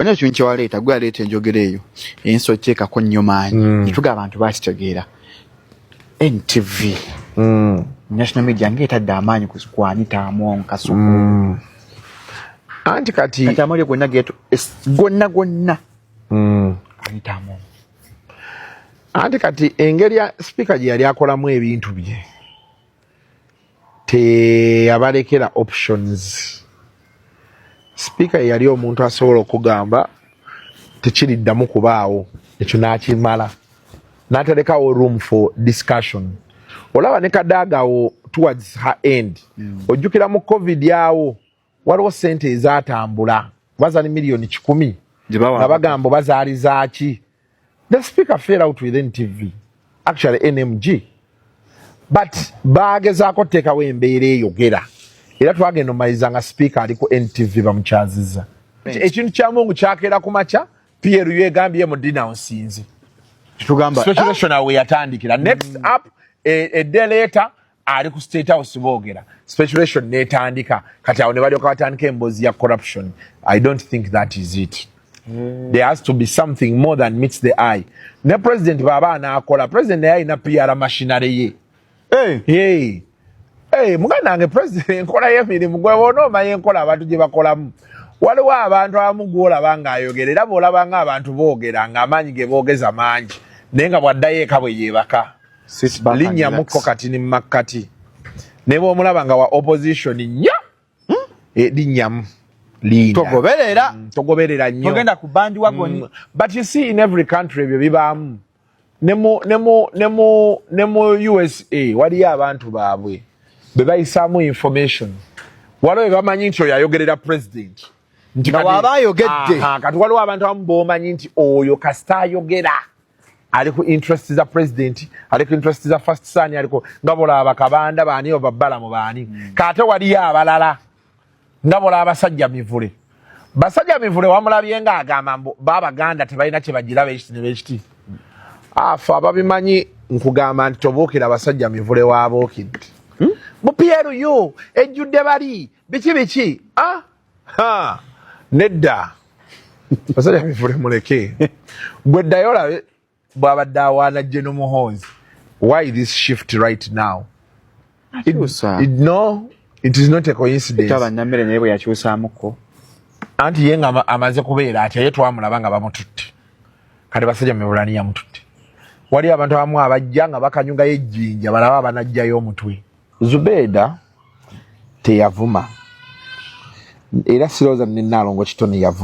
Banya kintu waleeta gwa leeta enjogere eyo enso cheka ko nnyo maanyi tuga abantu bakitegeera NTV national media ngeta amaanyi kwanita amonka suku anti kati amali gonna geto gonna anita amonka anti kati engeri ya speaker gye yali akolamu ebintu bye te abalekera options. Speaker yali omuntu asobola okugamba tekiriddamu kubaawo ekyo n'akimala n'atalekawo room for discussion. Olaba ne Kadaagawo towards her end ojjukira mu covid yawo waliwo sente ezatambula baza ni milioni 10 nga bagamba bazaaliza ki. The speaker fell out with NTV, actually NMG, but bagezaako teekawo embeera eyogera era twagenda omaliza nga speaker aliko NTV bamukyaziza. Ekintu kya Mungu kyakeera ku makya Pierre yegambye mu denounce tugamba speculation awe yatandikira next up a day later ali ku State House boogera speculation netandika kati awo ne balyoka batandika embozi ya corruption. I don't think that is it. There has to be something more than meets the eye. Ne president baba anaakola president naye alina PR machinery ye muganda wange president enkola y'emirimu gwe wona omanyi enkola abantu gye bakolamu. Waliwo abantu abamu gw'olaba ng'ayogera era bw'olaba ng'abantu boogera ng'amaanyi ge boogeza mangi naye nga bw'addayo eka bwe yeebaka linnyamuko kati ni makkati ne bw'omulaba nga wa opposition nnyo linnyamu linda togoberera nnyo togenda ku bandi wagoni. But you see in every country ebyo bibaamu ne mu USA waliyo abantu baabwe be bayisaamu information waliwo be bamanyi nti oyo ayogerera president nti waba ayogedde kati waliwo abantu abamu b'omanyi nti oyo kasita ayogera ali ku interest za president ali ku interest za first son aliko nga bolaba Kabanda baani oba Balamu baani kate waliyo abalala nga bolaba basajja mivule basajja mivule wamulabye nga agamba babaganda tebalina kye bagiraba ekiti ne bekiti afa ababimanyi nkugamba nti tobuukira basajja mivule waabookidde mu PRU ejjudde bali biki nedda basajja mivule muleke gwe ddayo olabe bw'abadde awaana General Muhoozi. Why this shift right now? It is not a coincidence. Tabannamere naye bwe yakyusaamuko anti ye nga amaze kubeera ati ye twamulaba nga bamututte kati basajja mivulani yamututte. Wali abantu abamu abajja nga bakanyugayo ejjinja balaba banajjayo omutwe. Zubeda teyavuma era sirowooza ne Nnaalongo Kitone yavuma.